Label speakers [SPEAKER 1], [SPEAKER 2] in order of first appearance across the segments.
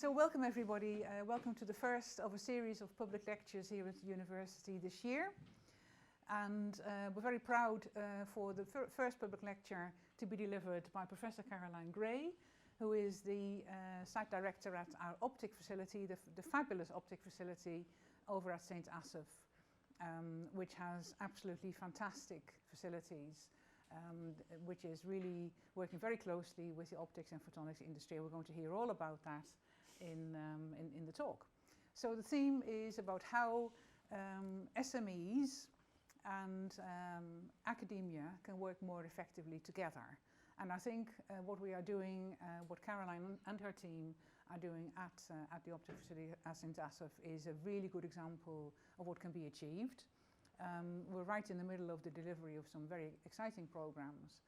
[SPEAKER 1] So welcome everybody, welcome to the first of a series of public lectures here at the university this year. And we're very proud for the first public lecture to be delivered by Professor Caroline Gray, who is the site director at our optic facility, the fabulous optic facility over at St. Asaph, which has absolutely fantastic facilities, which is really working very closely with the optics and photonics industry. We're going to hear all about that in the talk. So the theme is about how SMEs and academia can work more effectively together. And I think what we are doing, what Caroline and her team are doing at the optic facility at St. Asaph is a really good example of what can be achieved. We're right in the middle of the delivery of some very exciting programs,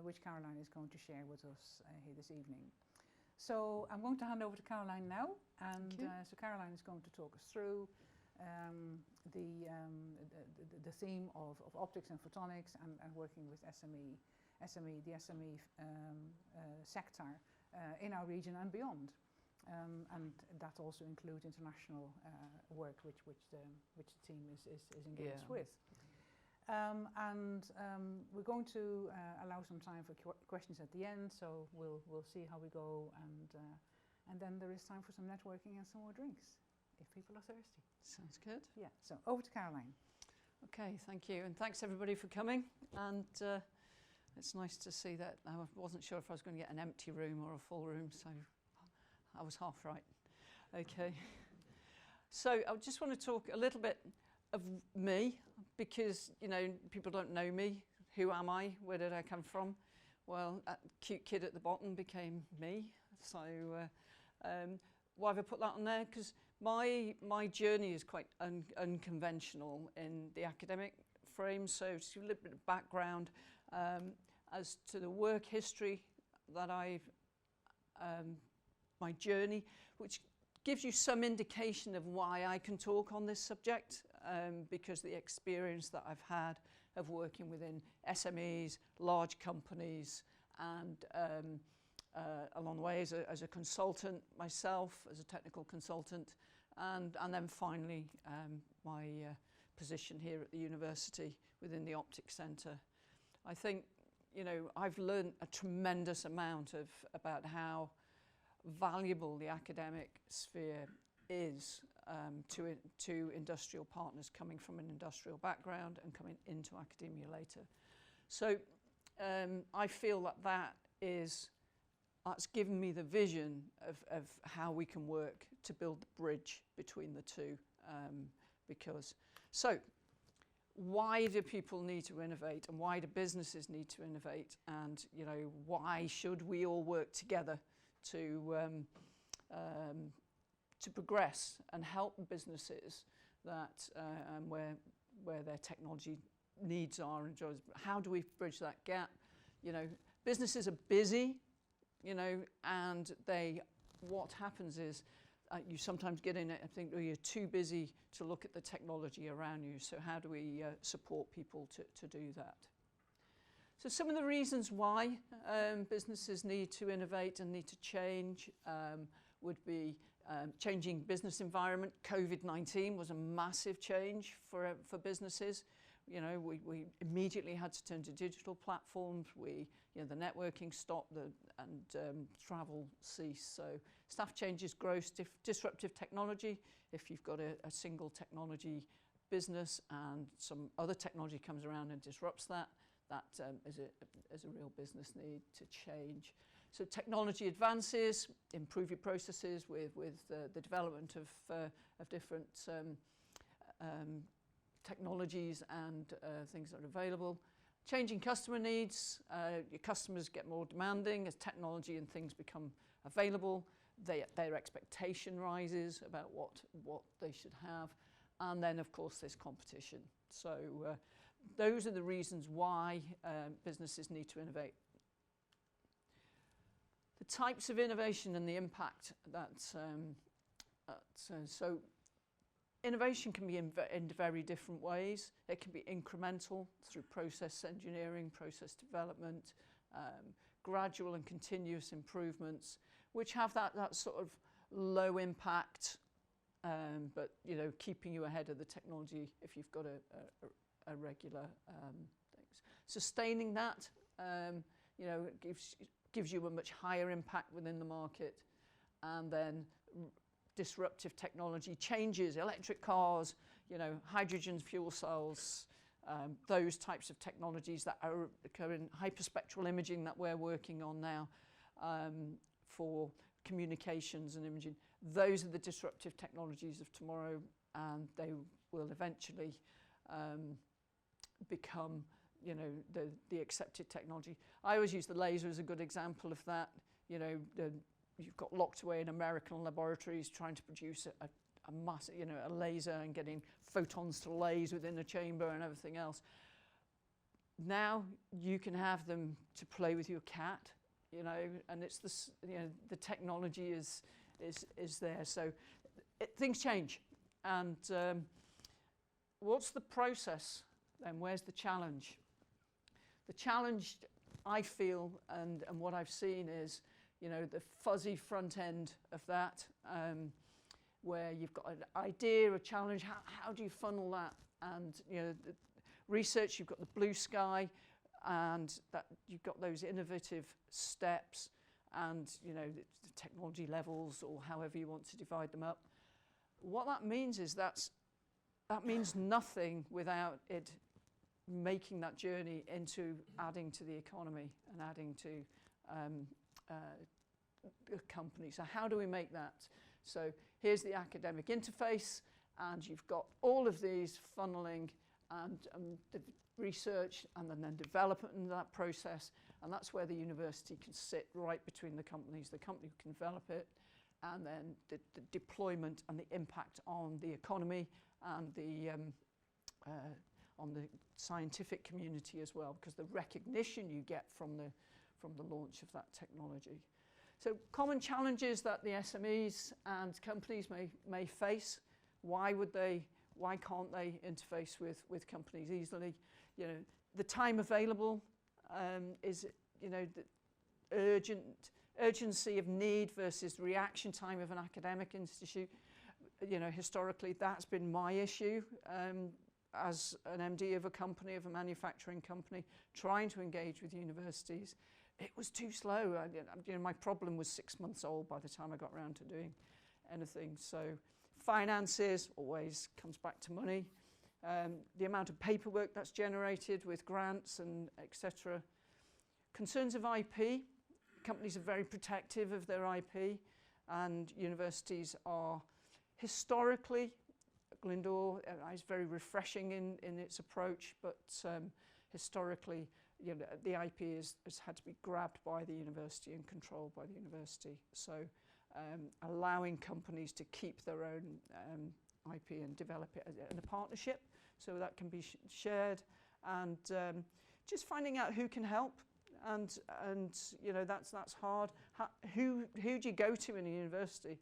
[SPEAKER 1] which Caroline is going to share with us here this evening. So I'm going to hand over to Caroline now, and so Caroline is going to talk us through the theme of optics and photonics and working with the SME sector in our region and beyond. And that also includes international work, which the team is engaged with. We're going to allow some time for questions at the end, so we'll see how we go, and then there is time for some networking and some more drinks, if people are thirsty.
[SPEAKER 2] Sounds good.
[SPEAKER 1] Yeah, so over to Caroline.
[SPEAKER 2] Okay, thank you, and thanks everybody for coming, and it's nice to see that. I wasn't sure if I was going to get an empty room or a full room, so I was half right. Okay, so I just want to talk a little bit of me, because people don't know me. Who am I? Where did I come from? Well, that cute kid at the bottom became me. So why have I put that on there? Because my journey is quite unconventional in the academic frame. So just a little bit of background as to the work history that my journey, which gives you some indication of why I can talk on this subject, because the experience that I've had of working within SMEs, large companies, and along the way as a consultant myself, as a technical consultant, and then finally my position here at the university within the Optics Centre. I think I've learned a tremendous amount about how valuable the academic sphere is to industrial partners coming from an industrial background and coming into academia later. So I feel that's given me the vision of how we can work to build the bridge between the two. So why do people need to innovate, and why do businesses need to innovate, and why should we all work together to progress and help businesses that where their technology needs are and jobs? How do we bridge that gap? Businesses are busy, and what happens is you sometimes get in it and think, you're too busy to look at the technology around you. So how do we support people to do that? So some of the reasons why businesses need to innovate and need to change would be changing business environment. COVID-19 was a massive change for businesses. We immediately had to turn to digital platforms. The networking stopped and travel ceased. So staff changes, growth, disruptive technology. If you've got a single technology business and some other technology comes around and disrupts that is a real business need to change. So technology advances, improve your processes with the development of different technologies and things that are available. Changing customer needs, your customers get more demanding as technology and things become available. Their expectation rises about what they should have. And then, of course, there's competition. So those are the reasons why businesses need to innovate. The types of innovation and the impact so innovation can be in very different ways. It can be incremental through process engineering, process development, gradual and continuous improvements, which have that sort of low impact, but you know, keeping you ahead of the technology if you've got a regular things. Sustaining that, you know, it gives you a much higher impact within the market. And then disruptive technology changes, electric cars, you know, hydrogen fuel cells, those types of technologies that are in hyperspectral imaging that we're working on now for communications and imaging. Those are the disruptive technologies of tomorrow, and they will eventually become, you know, the accepted technology. I always use the laser as a good example of that. You know, you've got locked away in American laboratories trying to produce a massive, you know, a laser and getting photons to laze within a chamber and everything else. Now you can have them to play with your cat, you know, and it's this, you know, the technology is there. So things change, and what's the process then? Where's the challenge? The challenge, I feel, and what I've seen is, you know, the fuzzy front end of that, where you've got an idea, a challenge. How do you funnel that? And you know, the research, you've got the blue sky, and that you've got those innovative steps, and you know, the technology levels, or however you want to divide them up. What that means is that means nothing without it making that journey into adding to the economy and adding to a company. So how do we make that? So here's the academic interface, and you've got all of these funneling and the research and then development in that process, and that's where the university can sit right between the companies. The company can develop it, and then the deployment and the impact on the economy and on the scientific community as well, because the recognition you get from the launch of that technology. So common challenges that the SMEs and companies may face. Why can't they interface with companies easily? You know, the time available is, you know, the urgency of need versus reaction time of an academic institute. You know, historically that's been my issue as an MD of a company, of a manufacturing company, trying to engage with universities. It was too slow. You know, my problem was 6 months old by the time I got around to doing anything. So finances always comes back to money. The amount of paperwork that's generated with grants and etc. Concerns of IP. Companies are very protective of their IP, and universities are historically, Glyndwr is very refreshing in its approach, but historically, you know, the IP has had to be grabbed by the university and controlled by the university. So allowing companies to keep their own IP and develop it in a partnership, so that can be shared, and just finding out who can help, and you know, that's hard. Who do you go to in a university?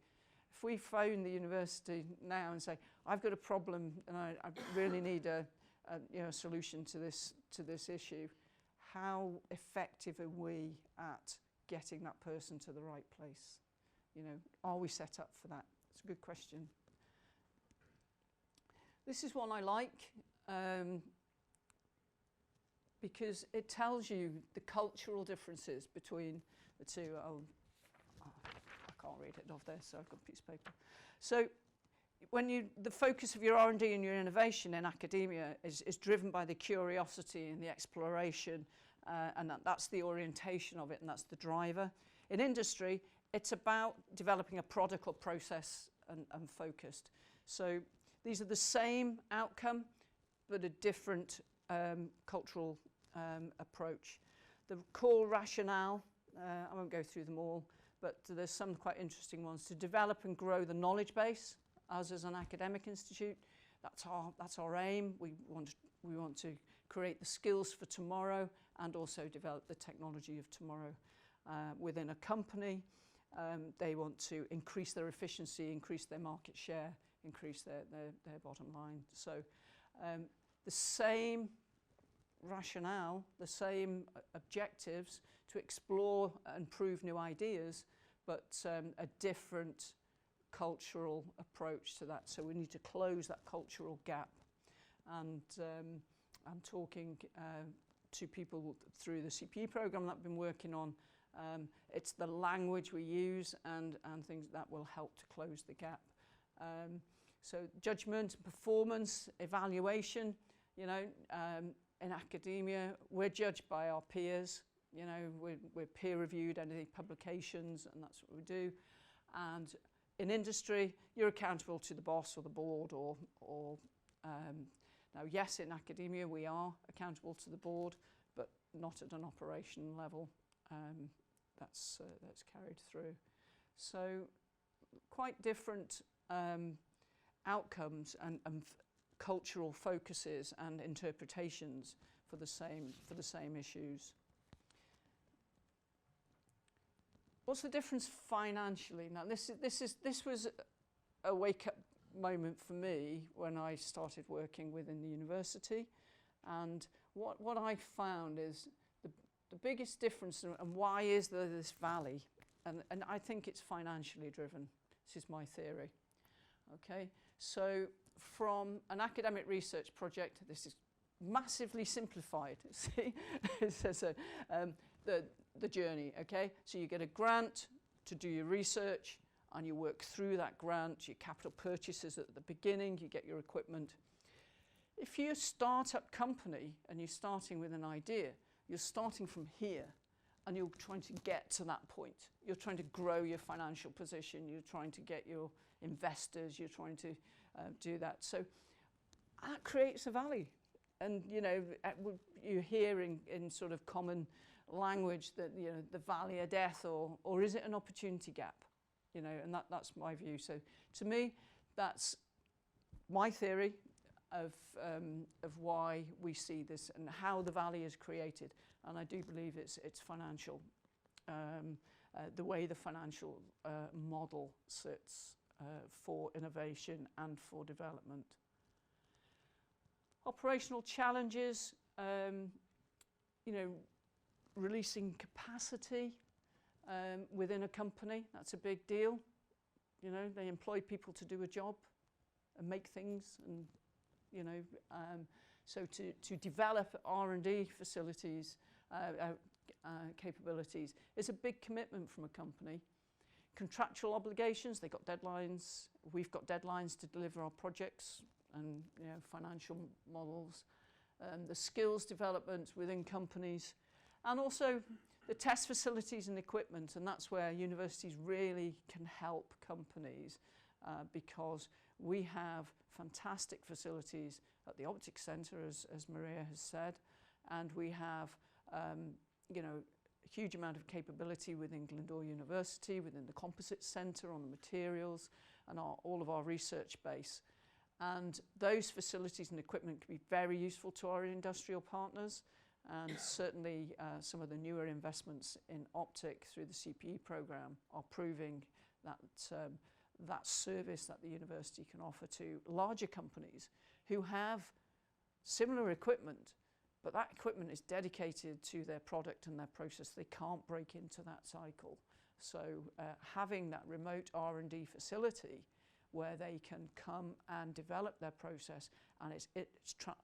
[SPEAKER 2] If we phone the university now and say, I've got a problem and I really need a solution to this issue, how effective are we at getting that person to the right place? You know, are we set up for that? It's a good question. This is one I like because it tells you the cultural differences between the two. I can't read it off there, so I've got a piece of paper. So when the focus of your R&D and your innovation in academia is driven by the curiosity and the exploration, and that's the orientation of it, and that's the driver. In industry, it's about developing a product or process and focused. So these are the same outcome, but a different cultural approach. The core rationale, I won't go through them all, but there's some quite interesting ones. To develop and grow the knowledge base, us as an academic institute, that's our aim. We want to create the skills for tomorrow and also develop the technology of tomorrow. Within a company, they want to increase their efficiency, increase their market share, increase their bottom line. So the same rationale, the same objectives to explore and prove new ideas, but a different cultural approach to that. So we need to close that cultural gap. And I'm talking to people through the CPE program that I've been working on. It's the language we use and things that will help to close the gap. So judgment, performance, evaluation, you know, in academia, we're judged by our peers. You know, we're peer reviewed, any publications, and that's what we do. And in industry, you're accountable to the boss or the board or now, yes, in academia, we are accountable to the board, but not at an operation level. That's carried through. So quite different outcomes and cultural focuses and interpretations for the same issues. What's the difference financially? Now, this was a wake-up moment for me when I started working within the university, and what I found is the biggest difference, and why is there this valley, and I think it's financially driven. This is my theory. Okay, so from an academic research project, this is massively simplified. See, it says the journey. Okay, so you get a grant to do your research, and you work through that grant, your capital purchases at the beginning, you get your equipment. If you're a start-up company and you're starting with an idea, you're starting from here and you're trying to get to that point. You're trying to grow your financial position, you're trying to get your investors, you're trying to do that. So that creates a valley. And, you know, you hear in sort of common language that, you know, the valley of death, or is it an opportunity gap? You know, and that's my view. So to me, that's my theory of why we see this and how the valley is created. And I do believe it's financial, the way the financial model sits for innovation and for development. Operational challenges, you know, releasing capacity within a company, that's a big deal. You know, they employ people to do a job and make things, and you know, so to develop R&D facilities, capabilities is a big commitment from a company. Contractual obligations, they've got deadlines. We've got deadlines to deliver our projects and, you know, financial models. The skills development within companies, and also the test facilities and equipment, and that's where universities really can help companies because we have fantastic facilities at the Optics Centre, as Maria has said, and we have, you know, a huge amount of capability within Glyndwr University, within the Composites Centre on the materials, and all of our research base. And those facilities and equipment can be very useful to our industrial partners. And certainly some of the newer investments in optic through the CPE program are proving that that service that the university can offer to larger companies who have similar equipment, but that equipment is dedicated to their product and their process. They can't break into that cycle. So having that remote R&D facility where they can come and develop their process, and it's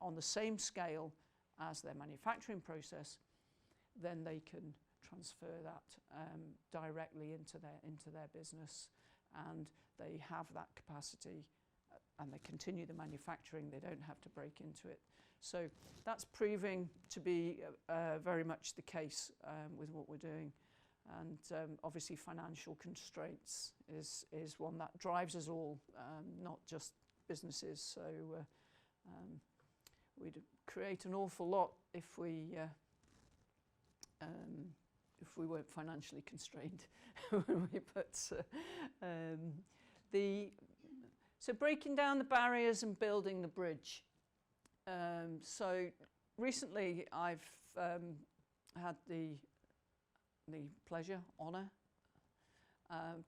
[SPEAKER 2] on the same scale as their manufacturing process, then they can transfer that directly into their business, and they have that capacity, and they continue the manufacturing. They don't have to break into it. So that's proving to be very much the case with what we're doing. And obviously financial constraints is one that drives us all, not just businesses. So we'd create an awful lot if we weren't financially constrained. So breaking down the barriers and building the bridge. So recently I've had the pleasure, honour,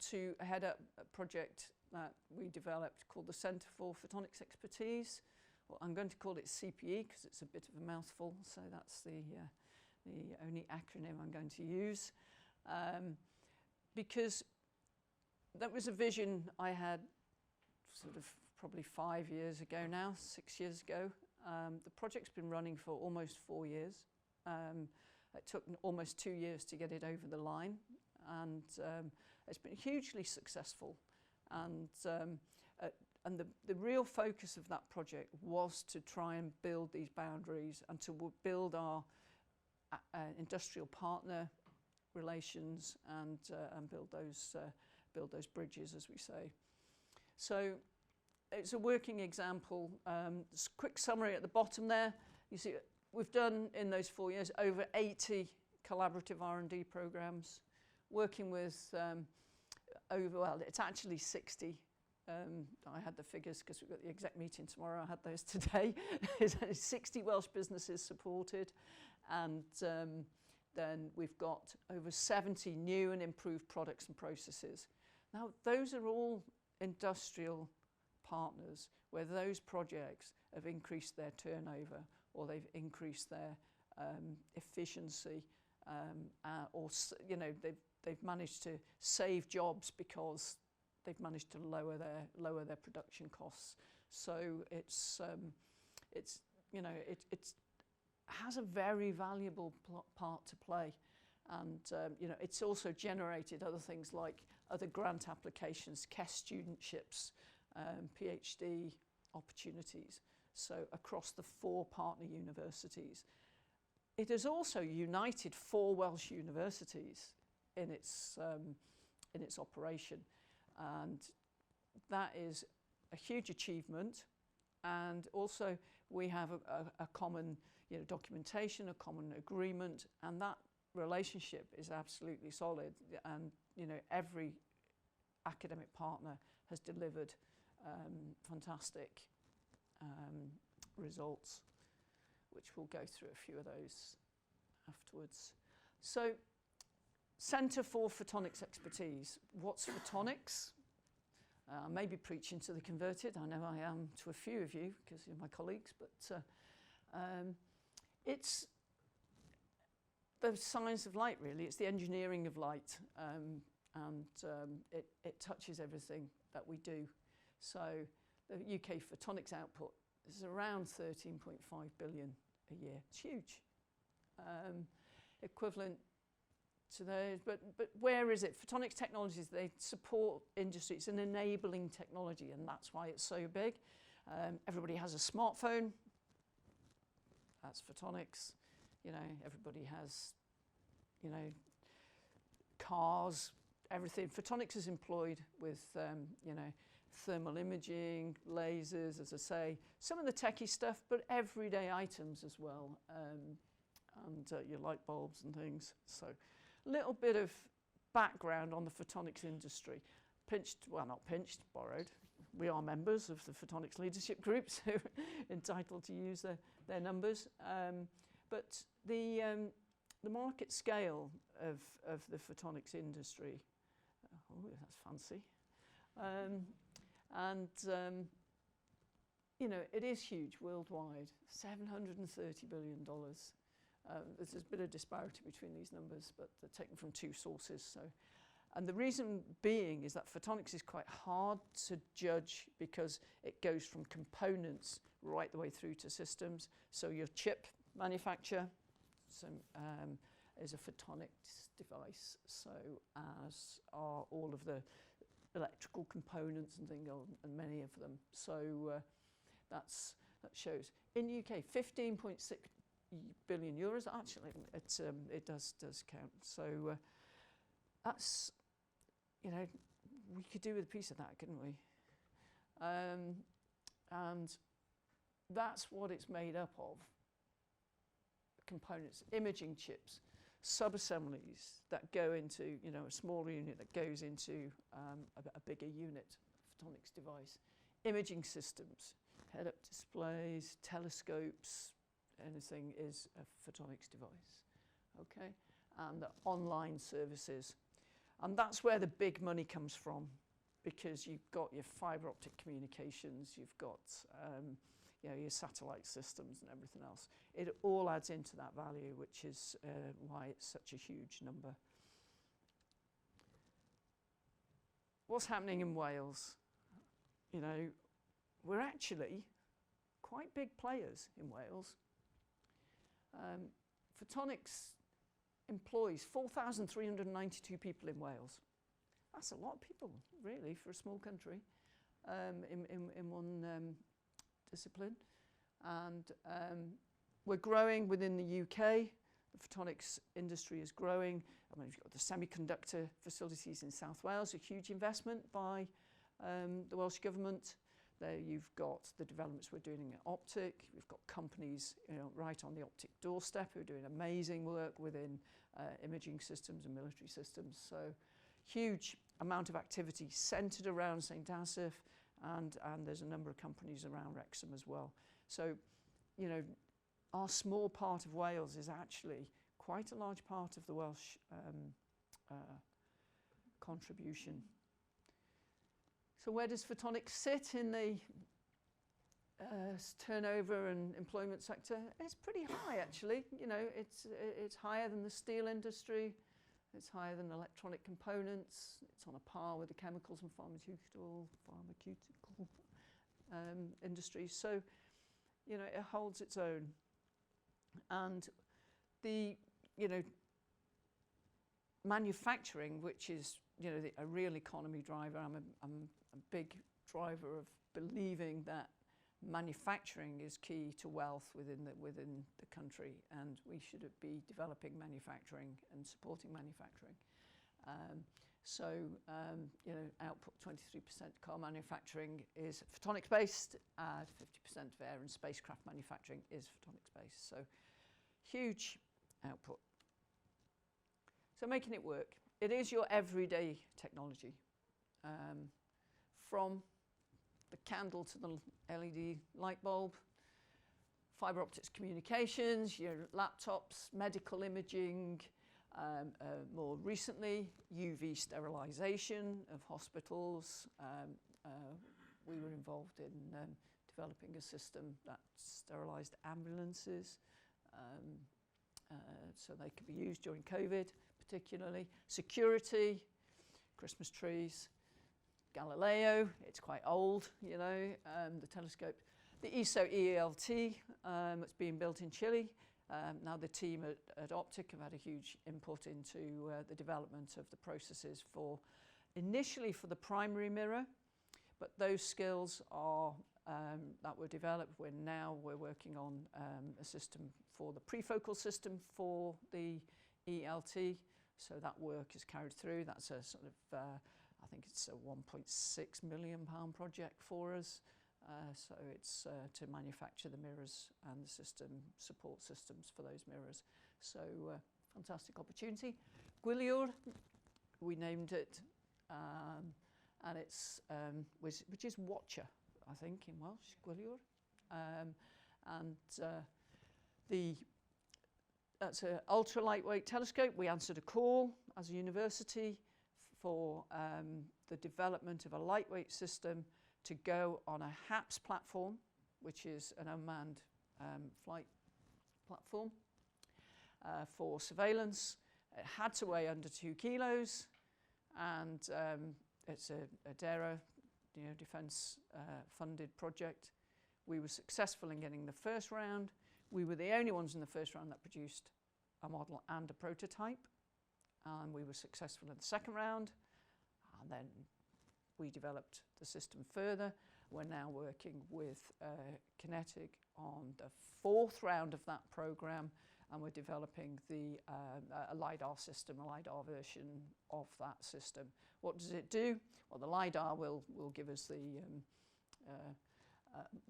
[SPEAKER 2] to head up a project that we developed called the Centre for Photonics Expertise. Well, I'm going to call it CPE because it's a bit of a mouthful, so that's the only acronym I'm going to use. Because that was a vision I had sort of probably 5 years ago now, 6 years ago. The project's been running for almost 4 years. It took almost 2 years to get it over the line, and it's been hugely successful. And the real focus of that project was to try and build these boundaries and to build our industrial partner relations and build those bridges, as we say. So it's a working example. Quick summary at the bottom there. You see, we've done in those 4 years over 80 collaborative R&D programs, working with it's actually 60. I had the figures because we've got the exec meeting tomorrow. I had those today. 60 Welsh businesses supported, and then we've got over 70 new and improved products and processes. Now, those are all industrial partners where those projects have increased their turnover, or they've increased their efficiency, or they've managed to save jobs because they've managed to lower their production costs. So it has a very valuable part to play, and it's also generated other things like other grant applications, KES studentships, PhD opportunities. So across the 4 partner universities, it has also united 4 Welsh universities in its operation, and that is a huge achievement. And also we have a common documentation, a common agreement, and that relationship is absolutely solid. And every academic partner has delivered fantastic results, which we'll go through a few of those afterwards. So, Centre for Photonics Expertise. What's photonics? I may be preaching to the converted. I know I am to a few of you because you're my colleagues, but it's the science of light, really. It's the engineering of light, and it touches everything that we do. So the UK photonics output is around 13.5 billion a year. It's huge. Equivalent to those, but where is it? Photonics technologies, they support industry. It's an enabling technology, and that's why it's so big. Everybody has a smartphone. That's photonics. Everybody has, cars, everything. Photonics is employed with, thermal imaging, lasers, as I say, some of the techie stuff, but everyday items as well, and your light bulbs and things. So a little bit of background on the photonics industry. Borrowed. We are members of the photonics leadership group, so entitled to use their numbers. But the market scale of the photonics industry, that's fancy. It is huge worldwide, $730 billion. There's a bit of disparity between these numbers, but they're taken from 2 sources. So, and the reason being is that photonics is quite hard to judge because it goes from components right the way through to systems. So your chip manufacturer is a photonics device, so as are all of the electrical components and things, and many of them. So that shows. In UK, 15.6 billion euros. Actually, it does count. So that's, we could do with a piece of that, couldn't we? And that's what it's made up of. Components, imaging chips, sub-assemblies that go into, a smaller unit that goes into a bigger unit, photonics device. Imaging systems, head-up displays, telescopes, anything is a photonics device, okay? And the online services. And that's where the big money comes from, because you've got your fibre optic communications, you've got your satellite systems and everything else. It all adds into that value, which is why it's such a huge number. what's happening in Wales? You know, we're actually quite big players in Wales. Photonics employs 4,392 people in Wales. That's a lot of people, really, for a small country in one discipline. And we're growing within the UK. The photonics industry is growing. I mean, you've got the semiconductor facilities in South Wales, a huge investment by the Welsh Government. There you've got the developments we're doing in optic. We've got companies, you know, right on the optic doorstep who are doing amazing work within imaging systems and military systems. So huge amount of activity centred around St Asaph, and there's a number of companies around Wrexham as well. So, you know, our small part of Wales is actually quite a large part of the Welsh contribution. So where does photonics sit in the turnover and employment sector? It's pretty high, actually. You know, it's higher than the steel industry. It's higher than electronic components. It's on a par with the chemicals and pharmaceutical industry. So, you know, it holds its own. And the, you know, manufacturing, which is, you know, a real economy driver. I'm a big driver of believing that manufacturing is key to wealth within the country, and we should be developing manufacturing and supporting manufacturing. You know, output 23% car manufacturing is photonics based, 50% of air and spacecraft manufacturing is photonics based. So huge output. So making it work. It is your everyday technology. From the candle to the LED light bulb, fibre optics communications, your laptops, medical imaging, more recently, UV sterilisation of hospitals. We were involved in developing a system that sterilised ambulances so they could be used during COVID, particularly. Security, Christmas trees, Galileo, it's quite old, you know, the telescope. The ESO ELT, it's being built in Chile. Now the team at Optic have had a huge input into the development of the processes for, initially for the primary mirror, but those skills are, that were developed. We're working on a system for the prefocal system for the ELT. So that work is carried through. That's a sort of, I think it's a £1.6 million project for us. So it's to manufacture the mirrors and the system, support systems for those mirrors. So fantastic opportunity. Glyndwr, we named it, and it's, which is watcher, I think, in Welsh, Glyndwr. That's an ultra lightweight telescope. We answered a call as a university for the development of a lightweight system to go on a HAPS platform, which is an unmanned flight platform for surveillance. It had to weigh under 2 kilos, and it's a DARA, you know, defence funded project. We were successful in getting the first round. We were the only ones in the first round that produced a model and a prototype, and we were successful in the second round, and then we developed the system further. We're now working with Kinetic on the fourth round of that program, and we're developing a LiDAR system, a LiDAR version of that system. What does it do? Well, the LiDAR will give us the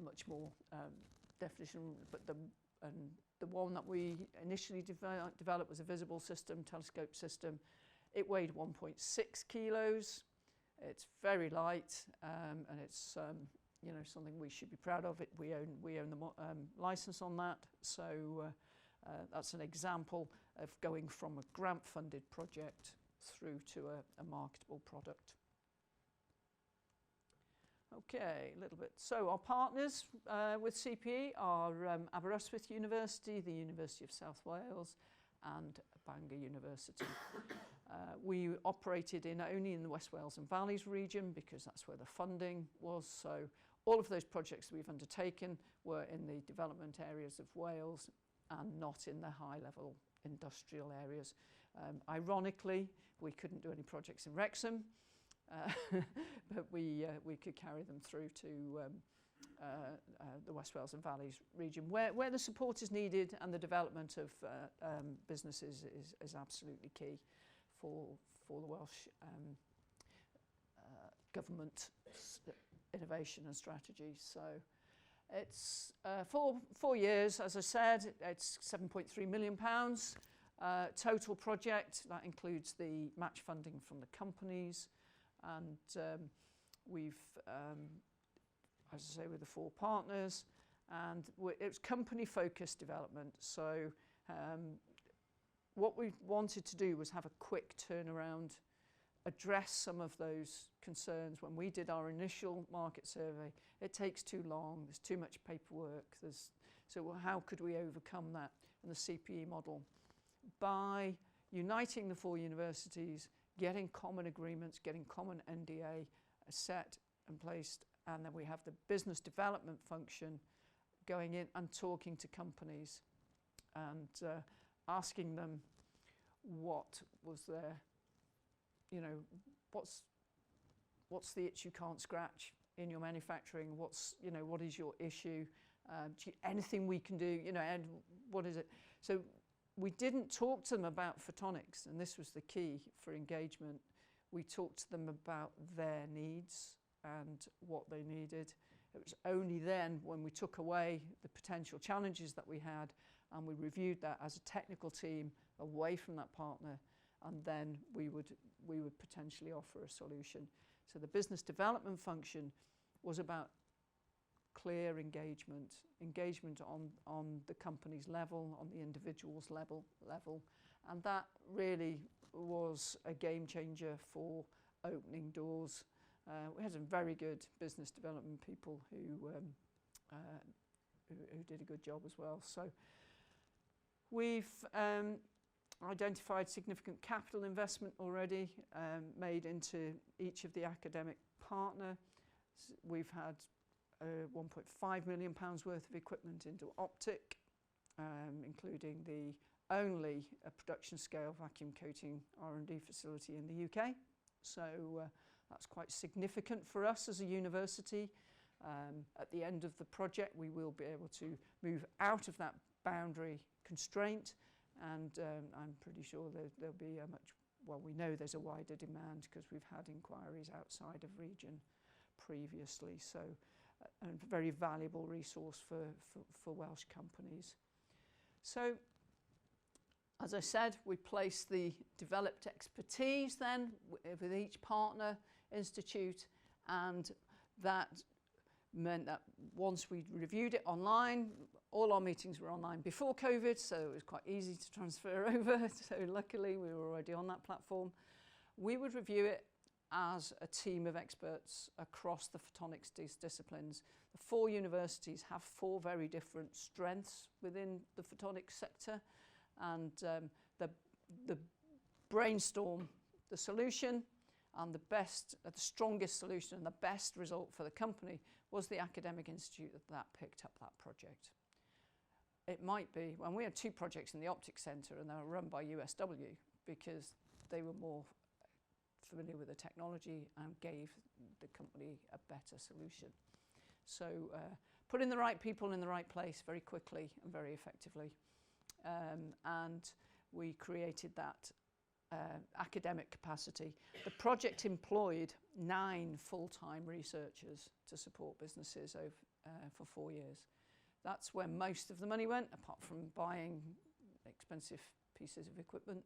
[SPEAKER 2] much more definition, but the one that we initially developed was a visible system, telescope system. It weighed 1.6 kilos. It's very light, and it's you know, something we should be proud of. We own the license on that. So that's an example of going from a grant-funded project through to a marketable product. Okay, a little bit. So our partners with CPE are Aberystwyth University, the University of South Wales, and Bangor University. We operated only in the West Wales and Valleys region because that's where the funding was. So all of those projects that we've undertaken were in the development areas of Wales and not in the high-level industrial areas. Ironically, we couldn't do any projects in Wrexham, but we could carry them through to the West Wales and Valleys region, where the support is needed and the development of businesses is absolutely key for the Welsh government innovation and strategy. So it's 4 years, as I said. It's £7.3 million total project. That includes the match funding from the companies, and we've, as I say, with the 4 partners, and it's company-focused development. So what we wanted to do was have a quick turnaround, address some of those concerns. When we did our initial market survey, it takes too long, there's too much paperwork, so how could we overcome that? And the CPE model, by uniting the 4 universities, getting common agreements, getting common NDA set and placed, and then we have the business development function going in and talking to companies and asking them what was their, what's the itch you can't scratch in your manufacturing? What is your issue? Anything we can do? And what is it? So we didn't talk to them about photonics, and this was the key for engagement. We talked to them about their needs and what they needed. It was only then when we took away the potential challenges that we had and we reviewed that as a technical team away from that partner, and then we would potentially offer a solution. So the business development function was about clear engagement on the company's level, on the individual's level, and that really was a game changer for opening doors. We had some very good business development people who did a good job as well. So we've identified significant capital investment already made into each of the academic partners. We've had £1.5 million worth of equipment into optic, including the only production scale vacuum coating R&D facility in the UK. So that's quite significant for us as a university. At the end of the project, we will be able to move out of that boundary constraint, and I'm pretty sure there'll be we know there's a wider demand because we've had inquiries outside of region previously. So a very valuable resource for Welsh companies. So as I said, we place the developed expertise then with each partner institute, and that meant that once we reviewed it online, all our meetings were online before COVID, so it was quite easy to transfer over. So luckily we were already on that platform. We would review it as a team of experts across the photonics disciplines. The 4 universities have 4 very different strengths within the photonics sector, and the brainstorm, the solution, and the strongest solution and the best result for the company was the academic institute that picked up that project. It might be, when we had 2 projects in the optics centre and they were run by USW because they were more familiar with the technology and gave the company a better solution. So putting the right people in the right place very quickly and very effectively. And we created that academic capacity. The project employed 9 full-time researchers to support businesses for 4 years. That's where most of the money went, apart from buying expensive pieces of equipment.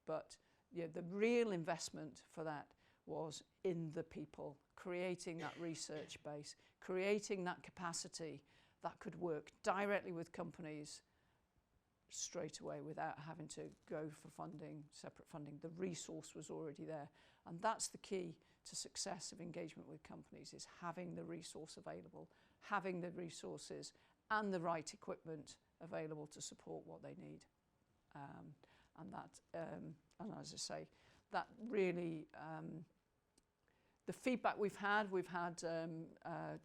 [SPEAKER 2] But yeah, the real investment for that was in the people, creating that research base, creating that capacity that could work directly with companies straight away without having to go for funding, separate funding. The resource was already there. And that's the key to success of engagement with companies, is having the resource available, having the resources and the right equipment available to support what they need. and as I say, that really, the feedback we've had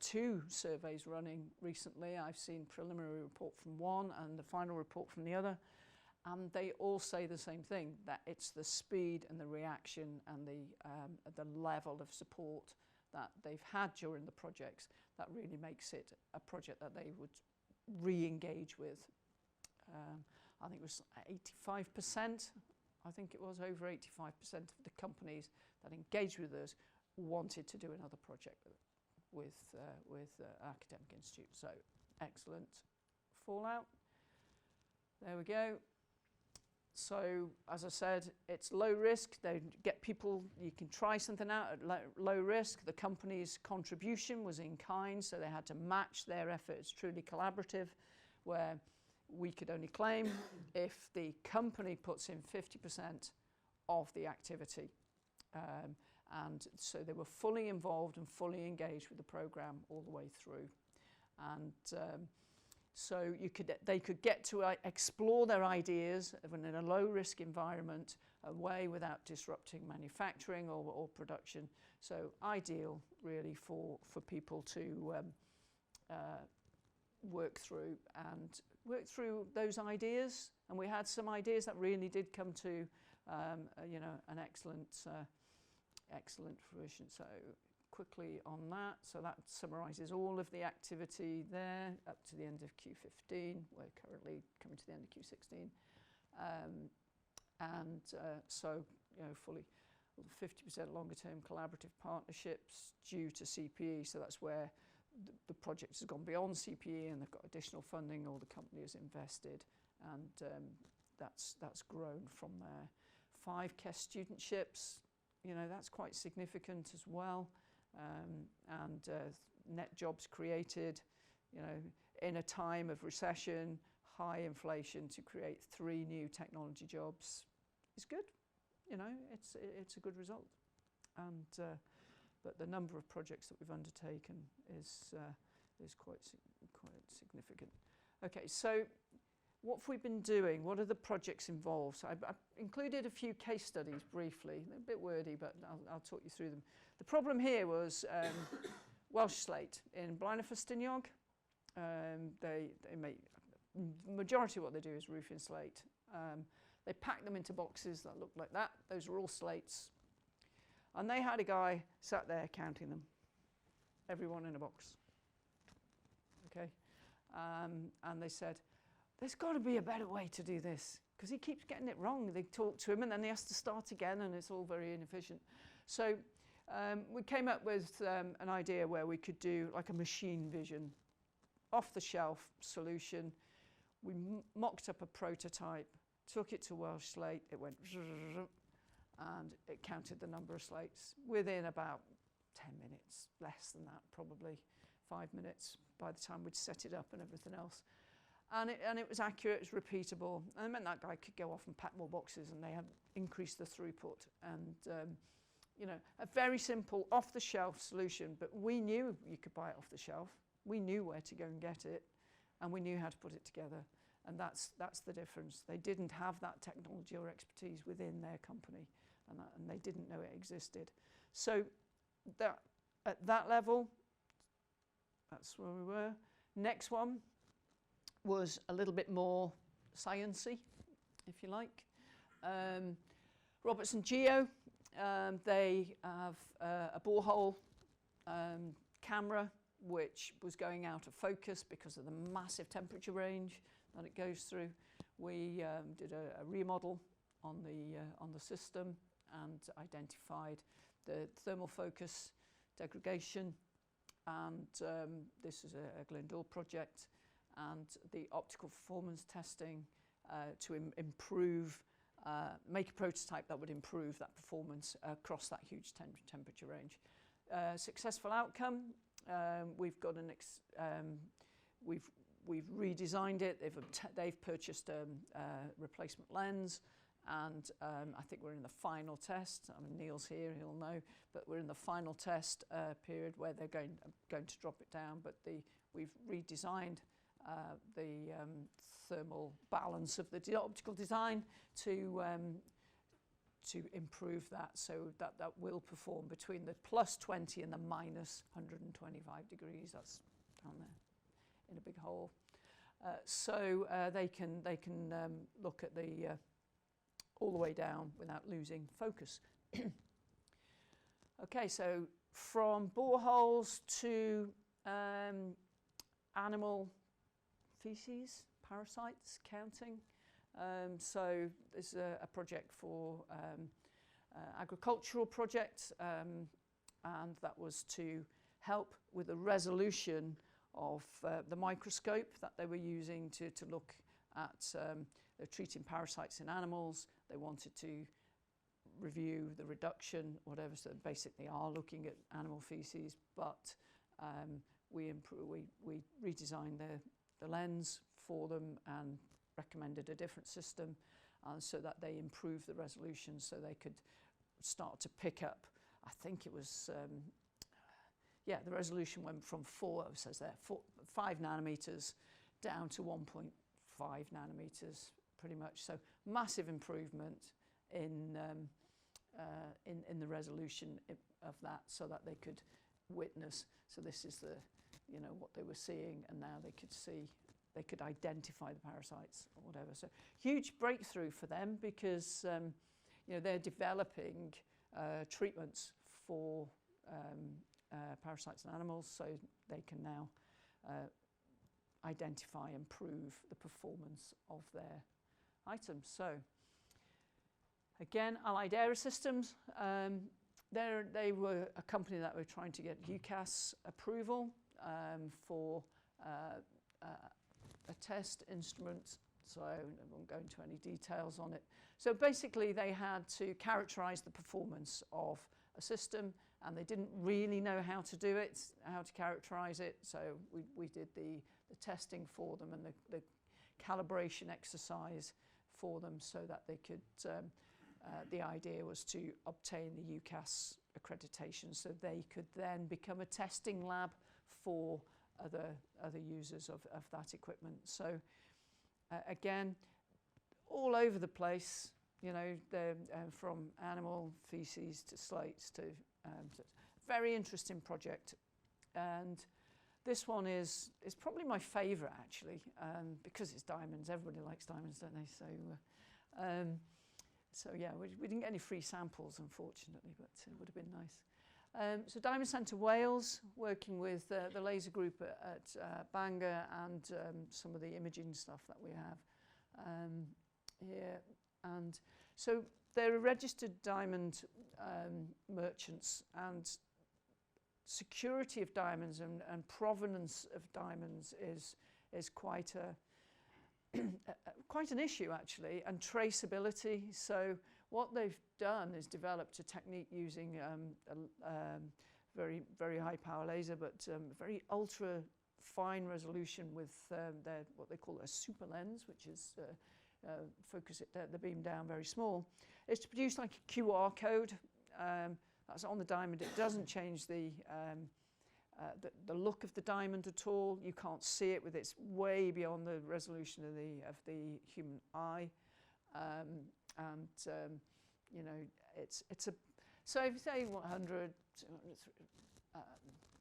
[SPEAKER 2] 2 surveys running recently. I've seen preliminary report from one and the final report from the other, and they all say the same thing, that it's the speed and the reaction and the level of support that they've had during the projects that really makes it a project that they would re-engage with. I think it was 85%, I think it was over 85% of the companies that engaged with us wanted to do another project with academic institute. So excellent fallout. There we go. So as I said, it's low risk. They get people, you can try something out at low risk. The company's contribution was in kind, so they had to match their efforts, truly collaborative, where we could only claim if the company puts in 50% of the activity. And so they were fully involved and fully engaged with the programme all the way through. And so they could get to explore their ideas in a low-risk environment, away without disrupting manufacturing or production. So ideal, really, for people to work through those ideas. And we had some ideas that really did come to an excellent fruition. So quickly on that. So that summarises all of the activity there up to the end of Q15. We're currently coming to the end of Q16. So, fully 50% longer term collaborative partnerships due to CPE. So that's where the project has gone beyond CPE and they've got additional funding, or the company has invested, and that's grown from there. 5 KES studentships, that's quite significant as well. And net jobs created, in a time of recession, high inflation, to create 3 new technology jobs is good. It's a good result. And but the number of projects that we've undertaken is quite significant. Okay, so what have we been doing? What are the projects involved? So I've included a few case studies briefly. They're a bit wordy, but I'll talk you through them. The problem here was Welsh slate in Blaenau-Ffestiniog. They make, majority of what they do is roofing slate. They pack them into boxes that look like that. Those are all slates. And they had a guy sat there counting them, everyone in a box. Okay, and they said, there's got to be a better way to do this, because he keeps getting it wrong. They talk to him and then he has to start again, and it's all very inefficient. So we came up with an idea where we could do like a machine vision, off-the-shelf solution. We mocked up a prototype, took it to Welsh slate, it went and it counted the number of slates within about 10 minutes, less than that, probably 5 minutes by the time we'd set it up and everything else. And it was accurate, it was repeatable, and it meant that guy could go off and pack more boxes, and they had increased the throughput. And a very simple off-the-shelf solution, but we knew you could buy it off the shelf. We knew where to go and get it, and we knew how to put it together. And that's the difference. They didn't have that technology or expertise within their company, and they didn't know it existed. So that at that level, that's where we were. Next one was a little bit more science-y, if you like. Robertson Geo, they have a borehole camera which was going out of focus because of the massive temperature range that it goes through. We did a remodel on the system and identified the thermal focus degradation, and this is a Glyndwr project, and the optical performance testing to improve, make a prototype that would improve that performance across that huge temperature range. Successful outcome. We've got we've redesigned it. They've purchased a replacement lens, and I think we're in the final test. I mean, Neil's here; he'll know. But we're in the final test period where they're going to drop it down. But we've redesigned the thermal balance of the optical design to to improve that, so that will perform between the plus 20 and the minus 125 degrees. That's down there in a big hole. So they can look at the all the way down without losing focus. Okay, so from boreholes to animal feces, parasites, counting. So there's a project for agricultural project, and that was to help with the resolution of the microscope that they were using to look at treating parasites in animals. They wanted to review the reduction, whatever, so basically are looking at animal feces, but we redesigned the lens for them and recommended a different system so that they improved the resolution, so they could start to pick up, I think it was, the resolution went from 5 nanometers down to 1.5 nanometers, pretty much. So massive improvement in the resolution of that, so that they could witness. So this is what they were seeing, and now they could see. They could identify the parasites or whatever. So huge breakthrough for them, because they're developing treatments for parasites in animals, so they can now identify and prove the performance of their items. So again, Allied Aerosystems, they were a company that were trying to get UCAS approval for a test instrument, so I won't go into any details on it. So basically they had to characterize the performance of a system, and they didn't really know how to do it, how to characterize it, so we did the testing for them and the calibration exercise for them, so that they could, the idea was to obtain the UCAS accreditation, so they could then become a testing lab for other users of that equipment. So again, all over the place, they're from animal feces to slates to very interesting project. And this one is probably my favourite, actually, because it's diamonds. Everybody likes diamonds, don't they? So yeah, we didn't get any free samples, unfortunately, but it would have been nice. So Diamond Centre Wales, working with the laser group at Bangor, and some of the imaging stuff that we have here. And so they're registered diamond merchants, and security of diamonds and provenance of diamonds is quite an issue, actually, and traceability. So what they've done is developed a technique using very, very high power laser, but very ultra fine resolution with what they call a super lens, which is focus the beam down very small. It's to produce like a QR code that's on the diamond. It doesn't change the look of the diamond at all. You can't see it, with it's way beyond the resolution of the human eye. It's a, so if you say 100,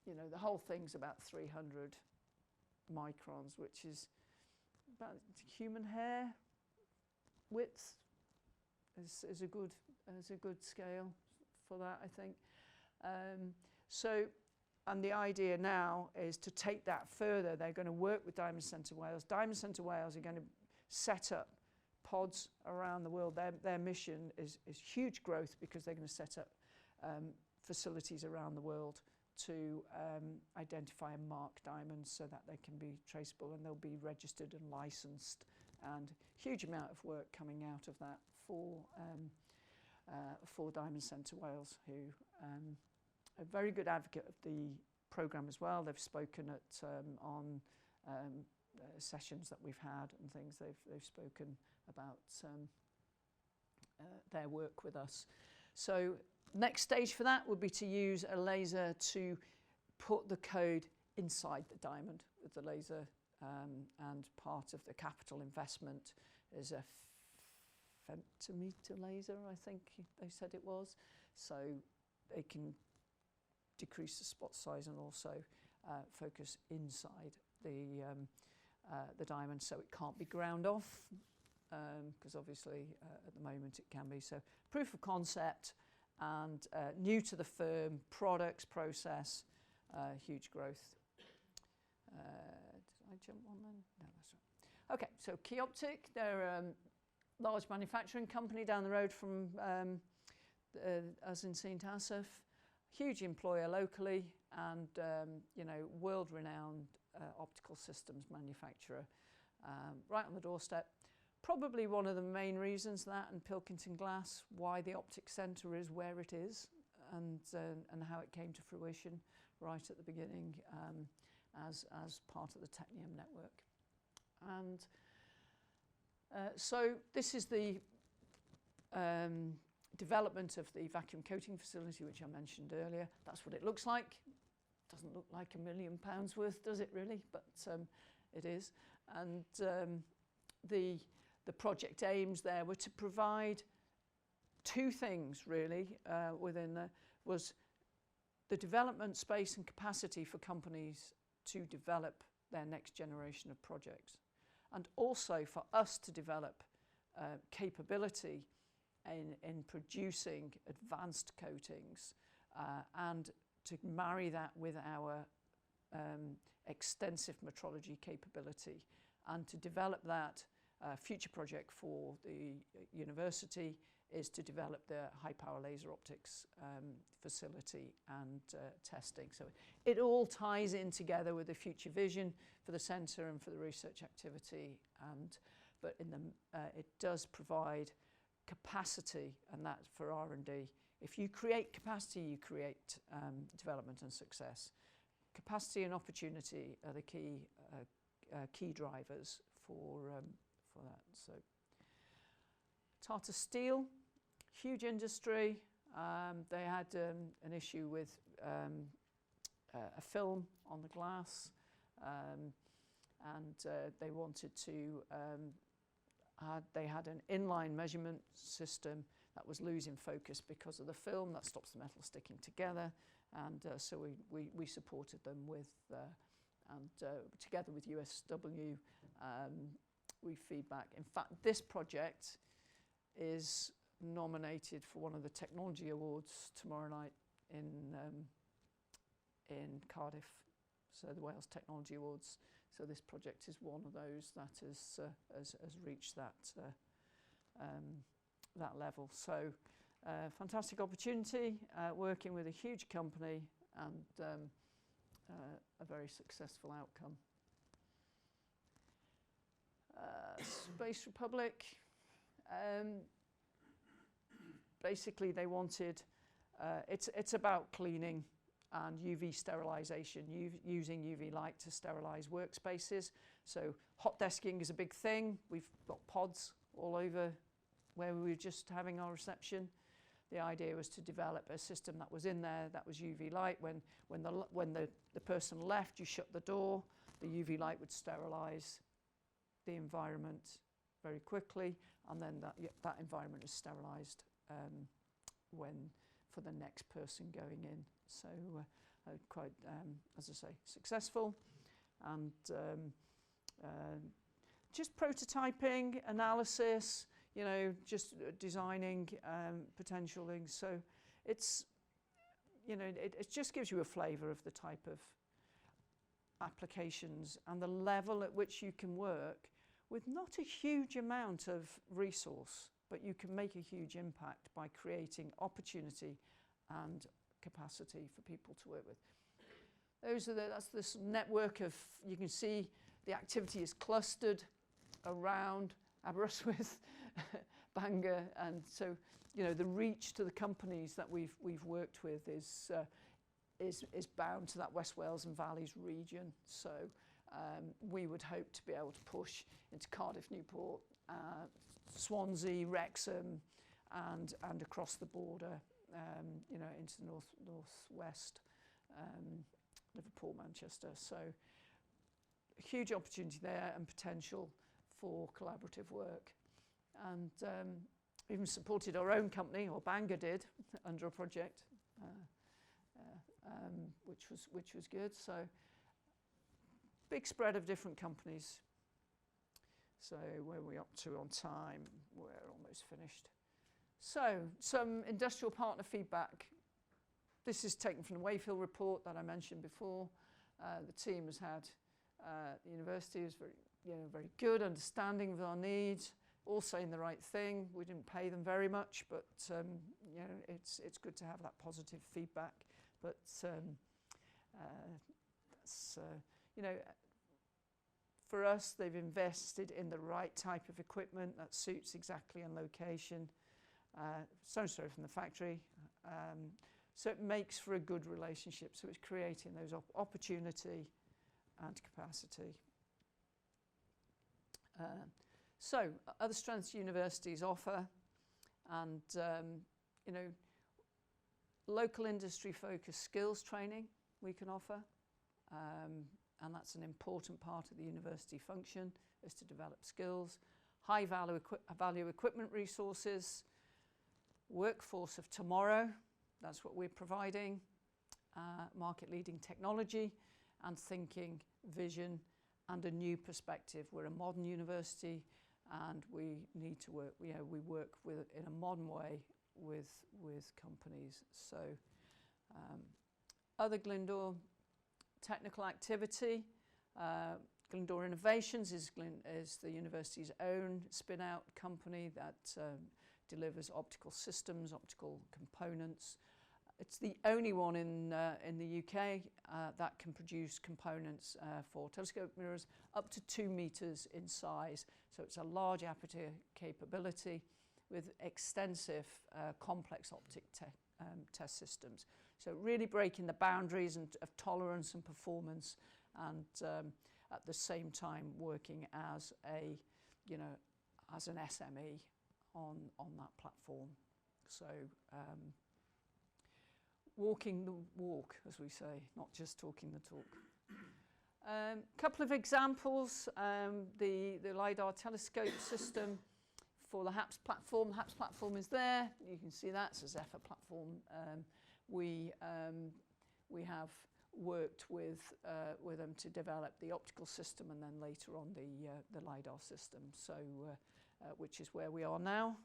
[SPEAKER 2] the whole thing's about 300 microns, which is about human hair width is a good scale for that, I think. And the idea now is to take that further. They're going to work with Diamond Centre Wales. Diamond Centre Wales are going to set up pods around the world. Their mission is huge growth, because they're going to set up facilities around the world to identify and mark diamonds, so that they can be traceable, and they'll be registered and licensed, and huge amount of work coming out of that for Diamond Centre Wales, who a very good advocate of the programme as well. They've spoken at on sessions that we've had and things. They've spoken about their work with us. So next stage for that would be to use a laser to put the code inside the diamond with the laser, and part of the capital investment is a femtometer laser, I think they said it was. So they can decrease the spot size and also focus inside the diamond, so it can't be ground off, because obviously at the moment it can be. So proof of concept and new to the firm, products, process, huge growth. Did I jump one then? No, that's right. Okay, so Keyoptic, they're a large manufacturing company down the road from us in St Asaph. Huge employer locally, and world-renowned optical systems manufacturer, right on the doorstep. Probably one of the main reasons that, and Pilkington Glass, why the Optics Centre is where it is, and how it came to fruition right at the beginning as part of the Technium network. And so this is the development of the vacuum coating facility, which I mentioned earlier. That's what it looks like. Doesn't look like £1 million worth, does it really? But it is. And the project aims there were to provide two things really was the development space and capacity for companies to develop their next generation of projects, and also for us to develop capability in producing advanced coatings, and to marry that with our extensive metrology capability, and to develop that. Future project for the university is to develop the high power laser optics facility and testing. So it all ties in together with the future vision for the centre and for the research activity, but it does provide capacity, and that for R&D. If you create capacity, you create development and success. Capacity and opportunity are the key drivers for that. So Tata Steel, huge industry. They had an issue with a film on the glass, and they wanted to. They had an inline measurement system that was losing focus because of the film that stops the metal sticking together, and so we supported them with, and together with USW, we feedback. In fact, this project is nominated for one of the technology awards tomorrow night in Cardiff, so the Wales Technology Awards. So this project is one of those that has reached that level. So fantastic opportunity, working with a huge company, and a very successful outcome. Space Republic, basically they wanted, it's about cleaning and UV sterilisation, using UV light to sterilise workspaces. So hot desking is a big thing. We've got pods all over where we were just having our reception. The idea was to develop a system that was in there that was UV light. When the person left, you shut the door, the UV light would sterilise the environment very quickly, and then that environment is sterilised for the next person going in. So quite, as I say, successful, and just prototyping, analysis, just designing potential things. So it's, it just gives you a flavour of the type of applications and the level at which you can work with not a huge amount of resource, but you can make a huge impact by creating opportunity and capacity for people to work with. That's this network of, you can see the activity is clustered around Aberystwyth, Bangor, and so the reach to the companies that we've worked with is bound to that West Wales and Valleys region. So we would hope to be able to push into Cardiff, Newport, Swansea, Wrexham, and across the border, into the northwest, Liverpool, Manchester. So a huge opportunity there and potential for collaborative work. And even supported our own company, or Bangor did, under a project, which was good. So big spread of different companies. So where are we up to on time? We're almost finished. So some industrial partner feedback. This is taken from the Wayfield report that I mentioned before. The team has had, the university is very good, understanding of our needs, all saying the right thing. We didn't pay them very much, but it's good to have that positive feedback. But that's, for us, they've invested in the right type of equipment that suits exactly on location. Stone's throw from the factory. So it makes for a good relationship. So it's creating those opportunity and capacity. So other strengths universities offer, and local industry focused skills training we can offer. And that's an important part of the university function, is to develop skills. High value equipment resources, workforce of tomorrow, that's what we're providing. Market leading technology and thinking, vision and a new perspective. We're a modern university and we need to work, we work in a modern way with companies. So other Glyndwr technical activity. Glyndwr Innovations is the university's own spin-out company that delivers optical systems, optical components. It's the only one in the UK that can produce components for telescope mirrors up to 2 meters in size. So it's a large aperture capability with extensive complex optic test systems. So really breaking the boundaries of tolerance and performance, and at the same time working as as an SME on that platform. So walking the walk, as we say, not just talking the talk. Couple of examples. The LiDAR telescope system for the HAPS platform. The HAPS platform is there. You can see that. It's a Zephyr platform. We have worked with them to develop the optical system, and then later on the LiDAR system. So which is where we are now.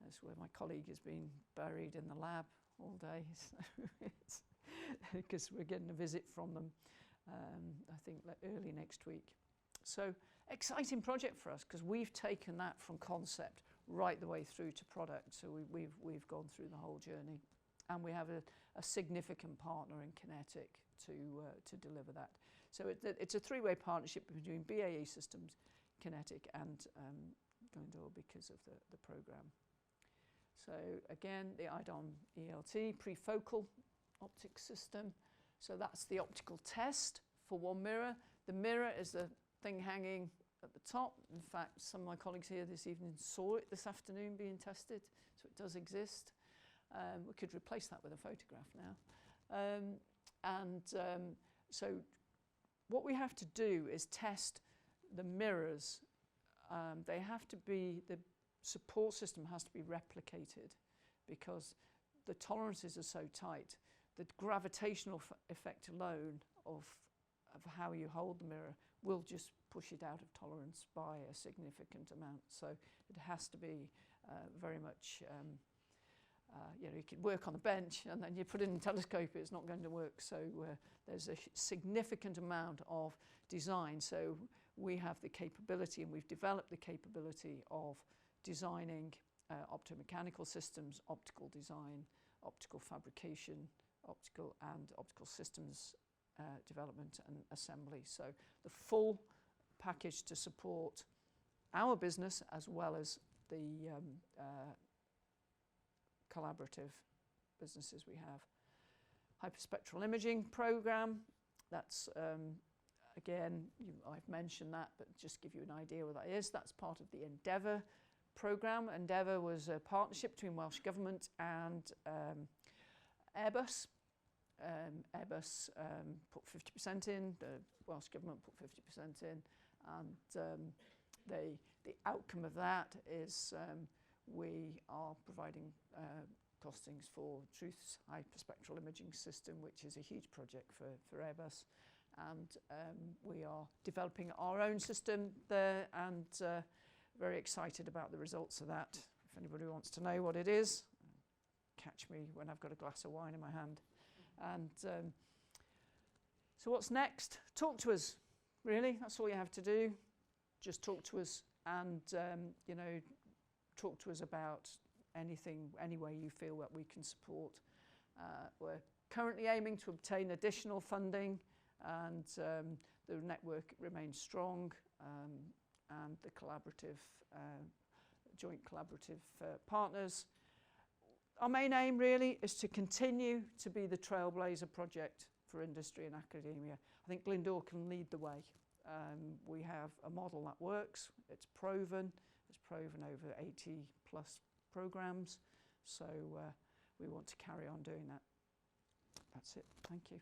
[SPEAKER 2] That's where my colleague has been buried in the lab all day, so because we're getting a visit from them, I think early next week. So exciting project for us, because we've taken that from concept right the way through to product. So we've gone through the whole journey, and we have a significant partner in Kinetic to deliver that. So it's a three-way partnership between BAE Systems, Kinetic, and Glyndwr because of the program. So again, the IDOM ELT, prefocal optic system. So that's the optical test for one mirror. The mirror is the thing hanging at the top. In fact, some of my colleagues here this evening saw it this afternoon being tested, so it does exist. We could replace that with a photograph now. So what we have to do is test the mirrors. They have to be, the support system has to be replicated, because the tolerances are so tight. The gravitational effect alone of how you hold the mirror will just push it out of tolerance by a significant amount. So it has to be very much, you could work on the bench and then you put it in a telescope, it's not going to work. So there's a significant amount of design. So we have the capability, and we've developed the capability of designing optomechanical systems, optical design, optical fabrication, optical systems development and assembly. So the full package to support our business as well as the collaborative businesses we have. Hyperspectral imaging program, that's again, I've mentioned that, but just give you an idea what that is. That's part of the Endeavour program. Endeavour was a partnership between Welsh Government and Airbus. Airbus put 50% in, the Welsh Government put 50% in, and the outcome of that is we are providing costings for Truth's hyperspectral imaging system, which is a huge project for Airbus. And we are developing our own system there, and very excited about the results of that. If anybody wants to know what it is, catch me when I've got a glass of wine in my hand. And so what's next? Talk to us, really. That's all you have to do. Just talk to us, and you know, talk to us about anything, any way you feel that we can support. We're currently aiming to obtain additional funding, and the network remains strong, and the collaborative, joint collaborative partners. Our main aim really is to continue to be the trailblazer project for industry and academia. I think Glyndwr can lead the way. We have a model that works, it's proven over 80 plus programs, so we want to carry on doing that. That's it, thank you.